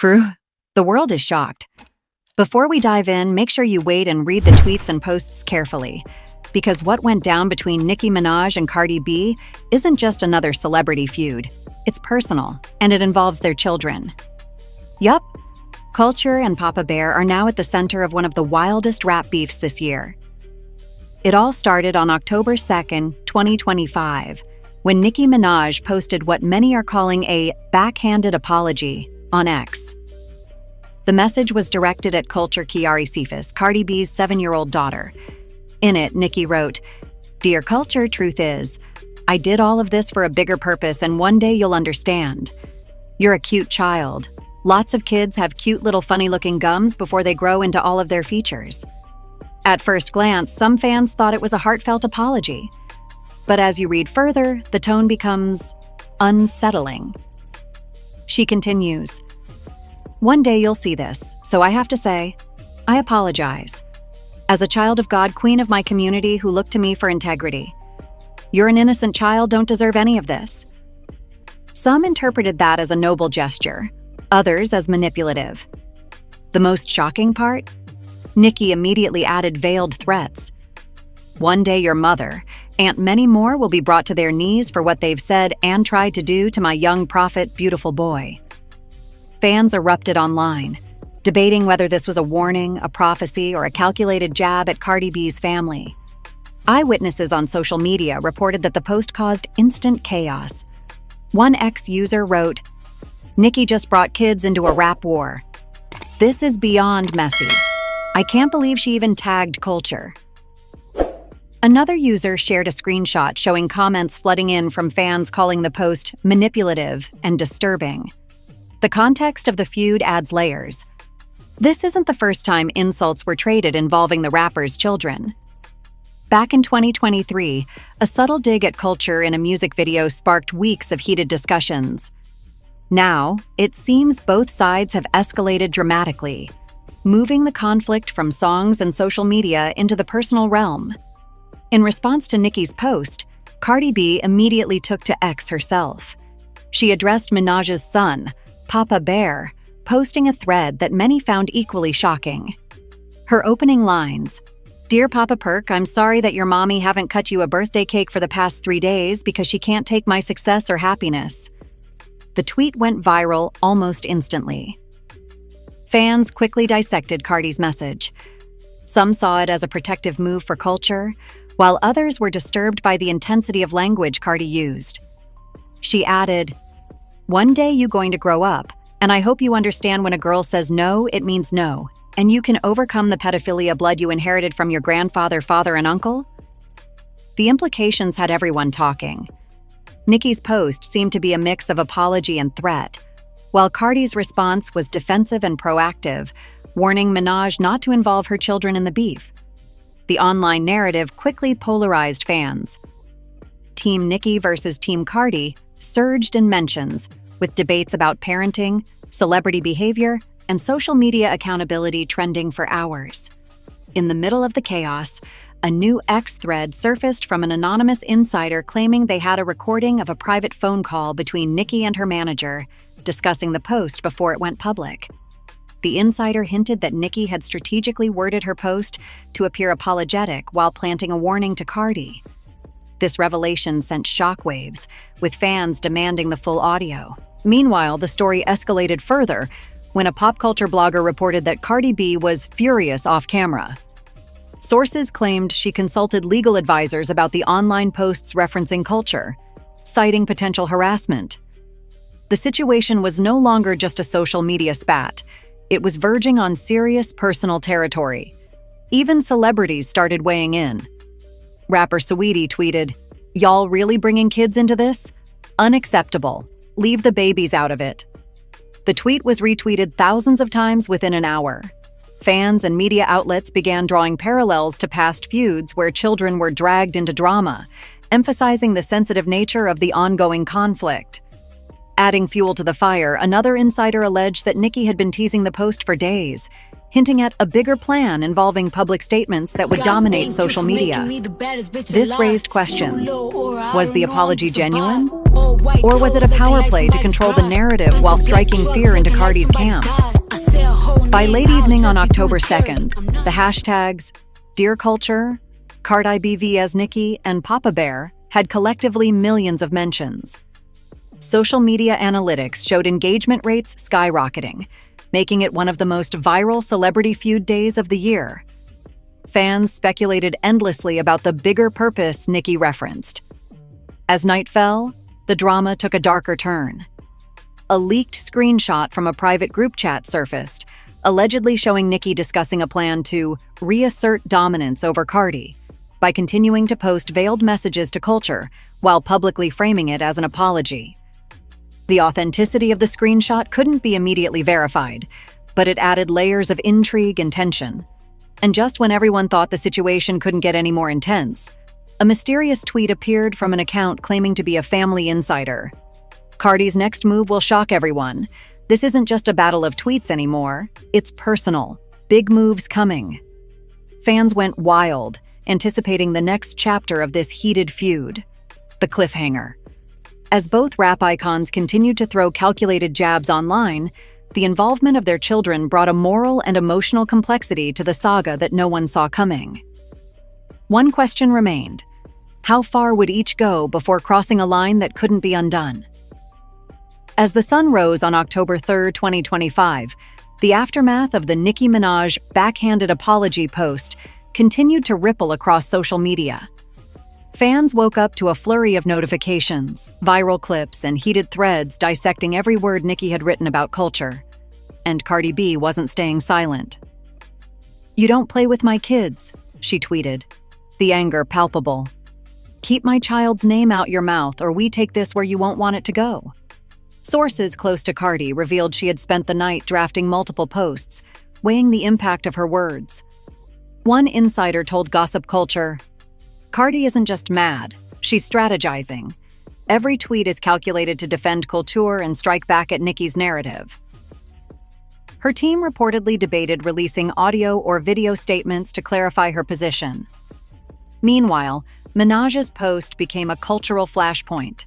Crew, the world is shocked. Before we dive in, make sure you wait and read the tweets and posts carefully, because what went down between Nicki Minaj and Cardi B isn't just another celebrity feud. It's personal, and it involves their children. Yup, Kulture and Papa Bear are now at the center of one of the wildest rap beefs this year. It all started on October 2nd, 2025, when Nicki Minaj posted what many are calling a backhanded apology on X. The message was directed at Kulture Kiari Cephas, Cardi B's 7-year-old daughter. In it, Nicki wrote, "Dear Kulture, truth is, I did all of this for a bigger purpose and one day you'll understand. You're a cute child. Lots of kids have cute little funny-looking gums before they grow into all of their features." At first glance, some fans thought it was a heartfelt apology. But as you read further, the tone becomes unsettling. She continues, "One day you'll see this, so I have to say, I apologize. As a child of God, queen of my community who looked to me for integrity. You're an innocent child, don't deserve any of this." Some interpreted that as a noble gesture, others as manipulative. The most shocking part? Nicki immediately added veiled threats. "One day your mother, and many more will be brought to their knees for what they've said and tried to do to my young prophet, beautiful boy." Fans erupted online, debating whether this was a warning, a prophecy, or a calculated jab at Cardi B's family. Eyewitnesses on social media reported that the post caused instant chaos. One ex-user wrote, "Nicki just brought kids into a rap war. This is beyond messy. I can't believe she even tagged Kulture." Another user shared a screenshot showing comments flooding in from fans calling the post manipulative and disturbing. The context of the feud adds layers. This isn't the first time insults were traded involving the rapper's children. Back in 2023, a subtle dig at Kulture in a music video sparked weeks of heated discussions. Now, it seems both sides have escalated dramatically, moving the conflict from songs and social media into the personal realm. In response to Nicki's post, Cardi B immediately took to X herself. She addressed Minaj's son, Papa Bear, posting a thread that many found equally shocking. Her opening lines, "Dear Papa Perk, I'm sorry that your mommy haven't cut you a birthday cake for the past 3 days because she can't take my success or happiness." The tweet went viral almost instantly. Fans quickly dissected Cardi's message. Some saw it as a protective move for Kulture, while others were disturbed by the intensity of language Cardi used. She added, "One day you going to grow up, and I hope you understand when a girl says no, it means no, and you can overcome the pedophilia blood you inherited from your grandfather, father, and uncle." The implications had everyone talking. Nicki's post seemed to be a mix of apology and threat, while Cardi's response was defensive and proactive, warning Minaj not to involve her children in the beef. The online narrative quickly polarized fans. Team Nicki versus Team Cardi surged in mentions, with debates about parenting, celebrity behavior, and social media accountability trending for hours. In the middle of the chaos, a new X thread surfaced from an anonymous insider claiming they had a recording of a private phone call between Nicki and her manager, discussing the post before it went public. The insider hinted that Nicki had strategically worded her post to appear apologetic while planting a warning to Cardi. This revelation sent shockwaves, with fans demanding the full audio. Meanwhile, the story escalated further when a pop culture blogger reported that Cardi B was furious off-camera. Sources claimed she consulted legal advisors about the online posts referencing Kulture, citing potential harassment. The situation was no longer just a social media spat. It was verging on serious personal territory. Even celebrities started weighing in. Rapper Saweetie tweeted, "Y'all really bringing kids into this? Unacceptable. Leave the babies out of it." The tweet was retweeted thousands of times within an hour. Fans and media outlets began drawing parallels to past feuds where children were dragged into drama, emphasizing the sensitive nature of the ongoing conflict. Adding fuel to the fire, another insider alleged that Nicki had been teasing the post for days, hinting at a bigger plan involving public statements that would dominate social media. This raised questions. Was the apology genuine? Or was it a power play to control the narrative while striking fear into Cardi's camp? By late evening on October 2nd, the hashtags Dear Kulture, Cardi B vs Nicki, and Papa Bear had collectively millions of mentions. Social media analytics showed engagement rates skyrocketing, making it one of the most viral celebrity feud days of the year. Fans speculated endlessly about the bigger purpose Nicki referenced. As night fell, the drama took a darker turn. A leaked screenshot from a private group chat surfaced, allegedly showing Nicki discussing a plan to reassert dominance over Cardi by continuing to post veiled messages to Kulture while publicly framing it as an apology. The authenticity of the screenshot couldn't be immediately verified, but it added layers of intrigue and tension. And just when everyone thought the situation couldn't get any more intense, a mysterious tweet appeared from an account claiming to be a family insider. Cardi's next move will shock everyone. This isn't just a battle of tweets anymore, it's personal. Big moves coming. Fans went wild, anticipating the next chapter of this heated feud. The cliffhanger. As both rap icons continued to throw calculated jabs online, the involvement of their children brought a moral and emotional complexity to the saga that no one saw coming. One question remained: how far would each go before crossing a line that couldn't be undone? As the sun rose on October 3, 2025, the aftermath of the Nicki Minaj backhanded apology post continued to ripple across social media. Fans woke up to a flurry of notifications, viral clips, and heated threads dissecting every word Nicki had written about Kulture. And Cardi B wasn't staying silent. "You don't play with my kids," she tweeted, the anger palpable. "Keep my child's name out your mouth or we take this where you won't want it to go." Sources close to Cardi revealed she had spent the night drafting multiple posts, weighing the impact of her words. One insider told Gossip Kulture, "Cardi isn't just mad, she's strategizing. Every tweet is calculated to defend Kulture and strike back at Nicki's narrative." Her team reportedly debated releasing audio or video statements to clarify her position. Meanwhile, Minaj's post became a cultural flashpoint.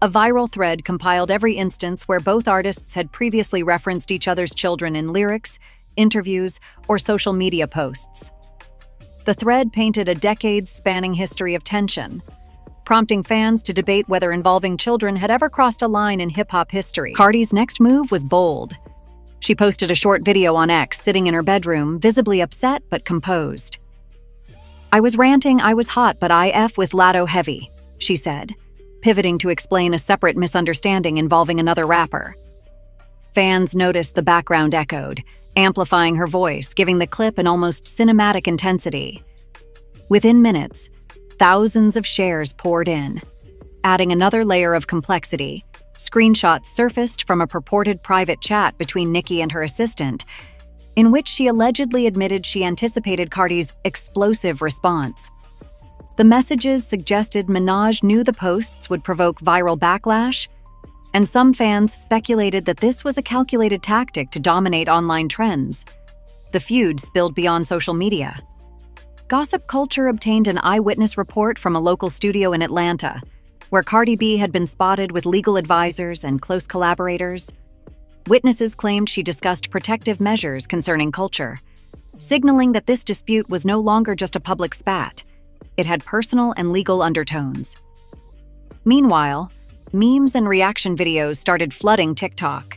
A viral thread compiled every instance where both artists had previously referenced each other's children in lyrics, interviews, or social media posts. The thread painted a decades-spanning history of tension, prompting fans to debate whether involving children had ever crossed a line in hip-hop history. Cardi's next move was bold. She posted a short video on X sitting in her bedroom, visibly upset but composed. "I was ranting, I was hot, but I F with Latto heavy," she said, pivoting to explain a separate misunderstanding involving another rapper. Fans noticed the background echoed, amplifying her voice, giving the clip an almost cinematic intensity. Within minutes, thousands of shares poured in. Adding another layer of complexity, screenshots surfaced from a purported private chat between Nicki and her assistant, in which she allegedly admitted she anticipated Cardi's explosive response. The messages suggested Minaj knew the posts would provoke viral backlash, and some fans speculated that this was a calculated tactic to dominate online trends. The feud spilled beyond social media. Gossip Kulture obtained an eyewitness report from a local studio in Atlanta, where Cardi B had been spotted with legal advisors and close collaborators. Witnesses claimed she discussed protective measures concerning Kulture, signaling that this dispute was no longer just a public spat. It had personal and legal undertones. Meanwhile, memes and reaction videos started flooding TikTok.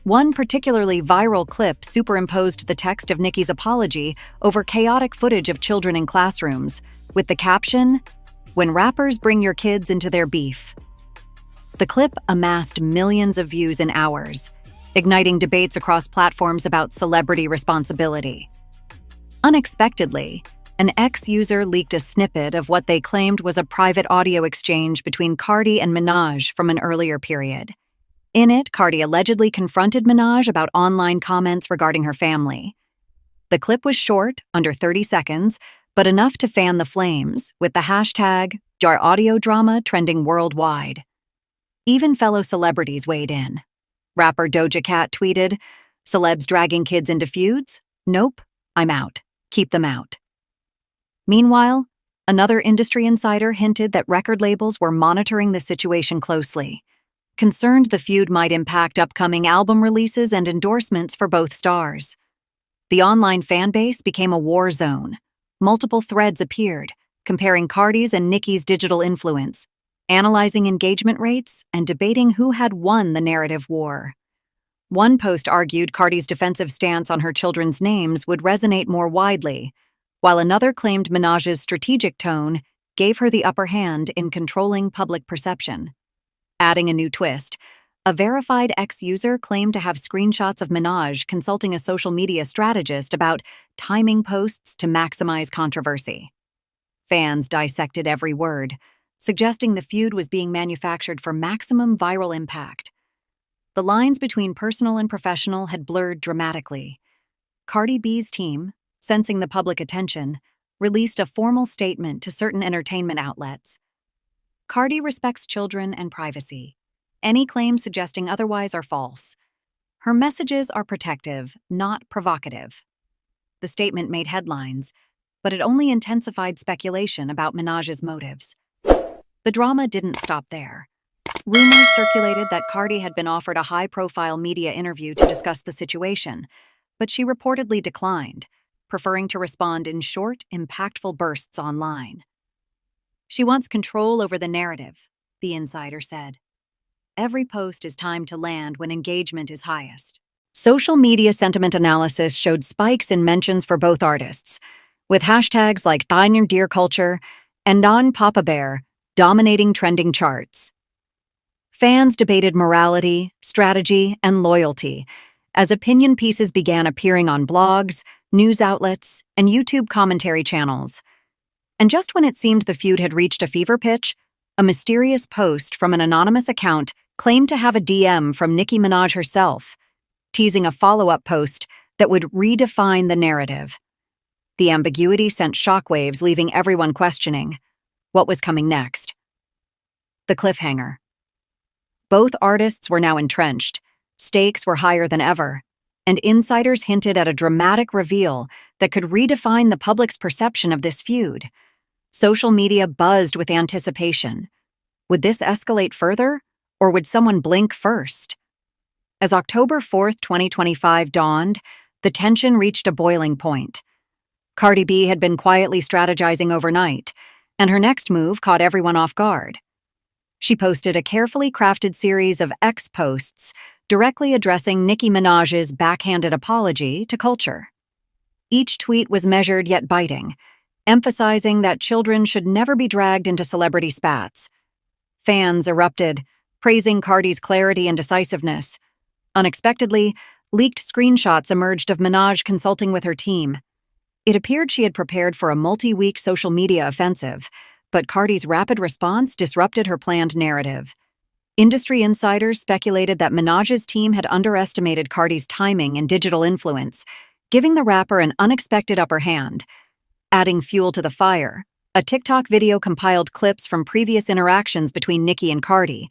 One particularly viral clip superimposed the text of Nicki's apology over chaotic footage of children in classrooms, with the caption, "When rappers bring your kids into their beef." The clip amassed millions of views in hours, igniting debates across platforms about celebrity responsibility. Unexpectedly, an X-user leaked a snippet of what they claimed was a private audio exchange between Cardi and Minaj from an earlier period. In it, Cardi allegedly confronted Minaj about online comments regarding her family. The clip was short, under 30 seconds, but enough to fan the flames, with the hashtag #audio drama trending worldwide. Even fellow celebrities weighed in. Rapper Doja Cat tweeted, "Celebs dragging kids into feuds? Nope, I'm out. Keep them out." Meanwhile, another industry insider hinted that record labels were monitoring the situation closely. concerned the feud might impact upcoming album releases and endorsements for both stars. The online fanbase became a war zone. Multiple threads appeared, comparing Cardi's and Nicki's digital influence, analyzing engagement rates, and debating who had won the narrative war. One post argued Cardi's defensive stance on her children's names would resonate more widely, while another claimed Minaj's strategic tone gave her the upper hand in controlling public perception. Adding a new twist, a verified ex-user claimed to have screenshots of Minaj consulting a social media strategist about timing posts to maximize controversy. Fans dissected every word, suggesting the feud was being manufactured for maximum viral impact. The lines between personal and professional had blurred dramatically. Cardi B's team, sensing the public attention, released a formal statement to certain entertainment outlets. Cardi respects children and privacy. Any claims suggesting otherwise are false. Her messages are protective, not provocative. The statement made headlines, but it only intensified speculation about Minaj's motives. The drama didn't stop there. Rumors circulated that Cardi had been offered a high-profile media interview to discuss the situation, but she reportedly declined, preferring to respond in short, impactful bursts online. She wants control over the narrative, the insider said. Every post is timed to land when engagement is highest. Social media sentiment analysis showed spikes in mentions for both artists, with hashtags like Dear Culture and Non Papa Bear dominating trending charts. Fans debated morality, strategy, and loyalty as opinion pieces began appearing on blogs, news outlets, and YouTube commentary channels. And just when it seemed the feud had reached a fever pitch, a mysterious post from an anonymous account claimed to have a DM from Nicki Minaj herself, teasing a follow-up post that would redefine the narrative. The ambiguity sent shockwaves, leaving everyone questioning what was coming next. The cliffhanger. Both artists were now entrenched, stakes were higher than ever, and insiders hinted at a dramatic reveal that could redefine the public's perception of this feud. Social media buzzed with anticipation. Would this escalate further, or would someone blink first? As October 4th, 2025 dawned, the tension reached a boiling point. Cardi B had been quietly strategizing overnight, and her next move caught everyone off guard. She posted a carefully crafted series of X posts directly addressing Nicki Minaj's backhanded apology to Kulture. Each tweet was measured yet biting, emphasizing that children should never be dragged into celebrity spats. Fans erupted, praising Cardi's clarity and decisiveness. Unexpectedly, leaked screenshots emerged of Minaj consulting with her team. It appeared she had prepared for a multi-week social media offensive, but Cardi's rapid response disrupted her planned narrative. Industry insiders speculated that Minaj's team had underestimated Cardi's timing and digital influence, giving the rapper an unexpected upper hand. Adding fuel to the fire, a TikTok video compiled clips from previous interactions between Nicki and Cardi,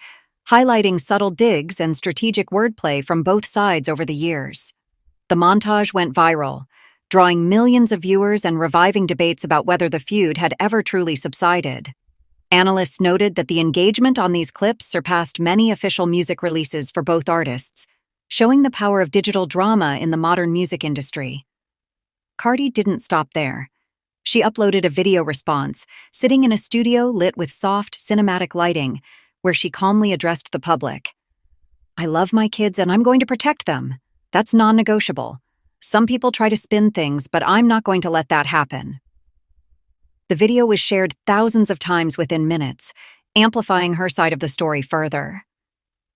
highlighting subtle digs and strategic wordplay from both sides over the years. The montage went viral, drawing millions of viewers and reviving debates about whether the feud had ever truly subsided. Analysts noted that the engagement on these clips surpassed many official music releases for both artists, showing the power of digital drama in the modern music industry. Cardi didn't stop there. She uploaded a video response, sitting in a studio lit with soft, cinematic lighting, where she calmly addressed the public. "I love my kids and I'm going to protect them. That's non-negotiable. Some people try to spin things, but I'm not going to let that happen." The video was shared thousands of times within minutes, amplifying her side of the story further.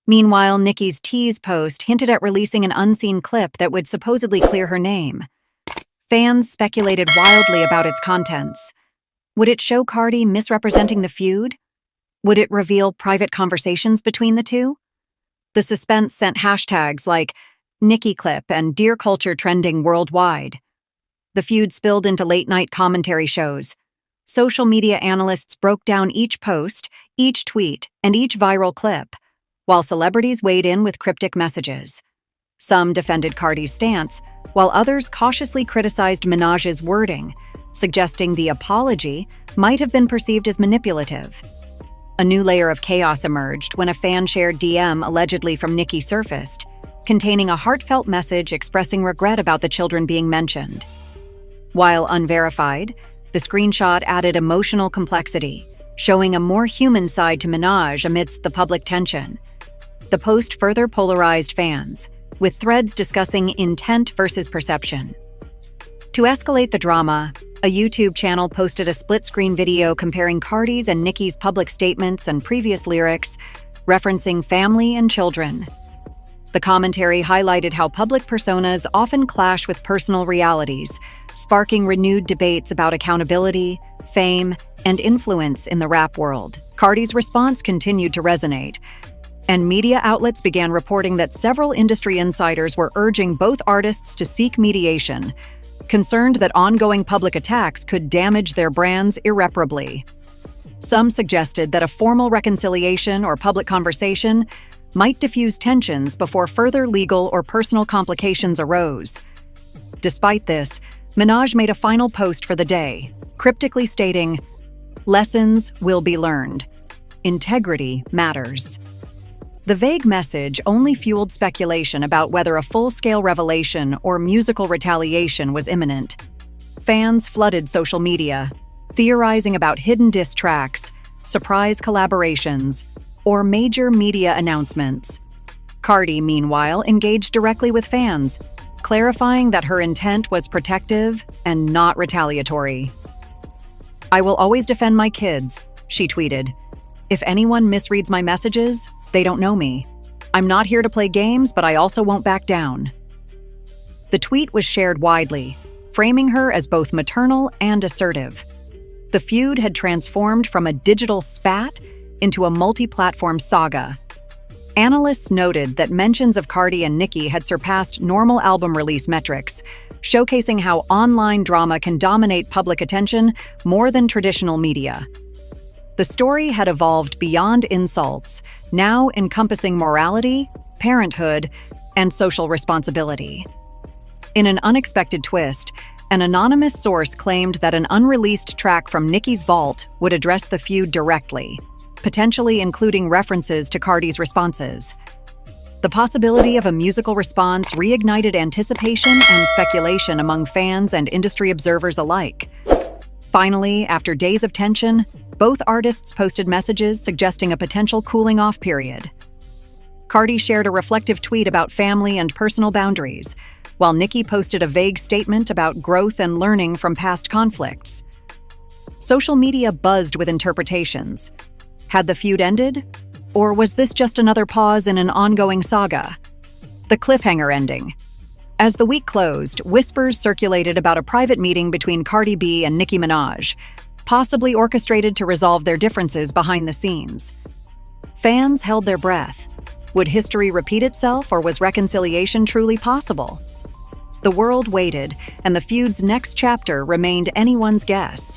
Meanwhile, Nicki's tease post hinted at releasing an unseen clip that would supposedly clear her name. Fans speculated wildly about its contents. Would it show Cardi misrepresenting the feud? Would it reveal private conversations between the two? The suspense sent hashtags like Nicki Clip and Dear Culture trending worldwide. The feud spilled into late-night commentary shows. Social media analysts broke down each post, each tweet, and each viral clip, while celebrities weighed in with cryptic messages. Some defended Cardi's stance, while others cautiously criticized Minaj's wording, suggesting the apology might have been perceived as manipulative. A new layer of chaos emerged when a fan-shared DM allegedly from Nicki surfaced, containing a heartfelt message expressing regret about the children being mentioned. While unverified, the screenshot added emotional complexity, showing a more human side to Minaj amidst the public tension. The post further polarized fans, with threads discussing intent versus perception. To escalate the drama, a YouTube channel posted a split-screen video comparing Cardi's and Nicki's public statements and previous lyrics, referencing family and children. The commentary highlighted how public personas often clash with personal realities, sparking renewed debates about accountability, fame, and influence in the rap world. Cardi's response continued to resonate, and media outlets began reporting that several industry insiders were urging both artists to seek mediation, concerned that ongoing public attacks could damage their brands irreparably. Some suggested that a formal reconciliation or public conversation might diffuse tensions before further legal or personal complications arose. Despite this, Minaj made a final post for the day, cryptically stating, "Lessons will be learned. Integrity matters." The vague message only fueled speculation about whether a full-scale revelation or musical retaliation was imminent. Fans flooded social media, theorizing about hidden diss tracks, surprise collaborations, or major media announcements. Cardi, meanwhile, engaged directly with fans, clarifying that her intent was protective and not retaliatory. "I will always defend my kids," she tweeted. "If anyone misreads my messages, they don't know me. I'm not here to play games, but I also won't back down." The tweet was shared widely, framing her as both maternal and assertive. The feud had transformed from a digital spat into a multi-platform saga. Analysts noted that mentions of Cardi and Nicki had surpassed normal album release metrics, showcasing how online drama can dominate public attention more than traditional media. The story had evolved beyond insults, now encompassing morality, parenthood, and social responsibility. In an unexpected twist, an anonymous source claimed that an unreleased track from Nicki's vault would address the feud directly, potentially including references to Cardi's responses. The possibility of a musical response reignited anticipation and speculation among fans and industry observers alike. Finally, after days of tension, both artists posted messages suggesting a potential cooling-off period. Cardi shared a reflective tweet about family and personal boundaries, while Nicki posted a vague statement about growth and learning from past conflicts. Social media buzzed with interpretations. Had the feud ended? Or was this just another pause in an ongoing saga? The cliffhanger ending. As the week closed, whispers circulated about a private meeting between Cardi B and Nicki Minaj, possibly orchestrated to resolve their differences behind the scenes. Fans held their breath. Would history repeat itself, or was reconciliation truly possible? The world waited, and the feud's next chapter remained anyone's guess.